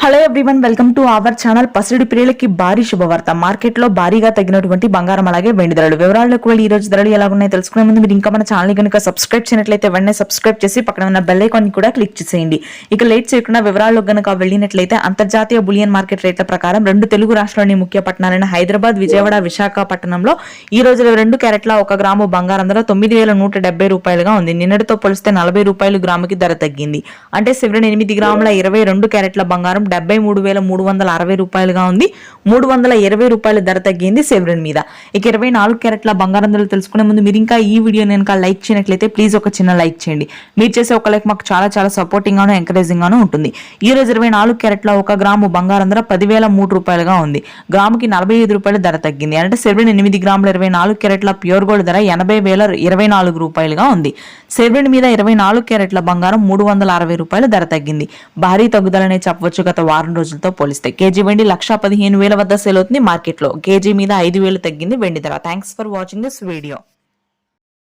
Hello everyone, welcome to our channel. పసిడి ప్రియులకి భారీ శుభవార్త. మార్కెట్ లో భారీగా తగ్గినటువంటి బంగారం అలాగే వెండి ధరలు వివరాలకు వెళ్ళి ఈ రోజు ధరలు ఎలా ఉన్నాయో తెలుసుకునే ముందు మీరు ఇంకా మన ఛానల్ కనుక సబ్స్క్రైబ్ చేయనట్లయితే వెంటనే సబ్స్క్రైబ్ చేసి పక్కన ఉన్న బెల్ ఐకాన్ కూడా క్లిక్ చేసేయండి. ఇక లేట్ చేయకుండా వివరాల్లో గనుక వెళ్ళినట్లయితే అంతర్జాతీయ బులియన్ మార్కెట్ రేట్ల ప్రకారం రెండు తెలుగు రాష్ట్రాల్లోని ముఖ్య పట్టణాలైన హైదరాబాద్, విజయవాడ, విశాఖపట్నంలో ఈ రోజు 22 క్యారెట్ల 1 గ్రాము బంగారం ధర 9,170 రూపాయలుగా ఉంది. నిన్నటితో పోలిస్తే 40 రూపాయలు గ్రాముకి ధర తగ్గింది. అంటే శివరన్ 8 గ్రాముల 22 క్యారెట్ల బంగారం 73,360 రూపాయలుగా ఉంది. 320 రూపాయల ధర తగ్గింది సెవెరన్ మీద. ఇక 24 క్యారెట్ల బంగారం ధరలు తెలుసుకునే ముందు మీరు ఇంకా ఈ వీడియోని కనుక లైక్ చేయనట్లయితే ప్లీజ్ ఒక చిన్న లైక్ చేయండి. మీరు చేసే ఒక లైక్ మాకు చాలా చాలా సపోర్టింగ్ గాను ఎంకరేజింగ్ గాను ఉంటుంది. ఈ రోజు 24 క్యారెట్ల 1 గ్రాము బంగారం ధర 10,003 రూపాయలుగా ఉంది. గ్రాముకి 45 రూపాయలు ధర తగ్గింది. అంటే సెవెరన్ 8 గ్రాముల 24 క్యారెట్ల ప్యూర్ గోల్డ్ ధర 80,024 రూపాయలుగా ఉంది. సెవెరన్ మీద 24 క్యారెట్ల బంగారం 360 రూపాయలు ధర తగ్గింది. భారీ తగ్గుదలనే చెప్పవచ్చు. గత వారం రోజులతో పోలిస్తే కేజీ వెండి 1,15,000 వద్ద సేల్ అవుతుంది. మార్కెట్ లో కేజీ మీద 5,000 తగ్గింది వెండి ధర. Thanks for watching this video.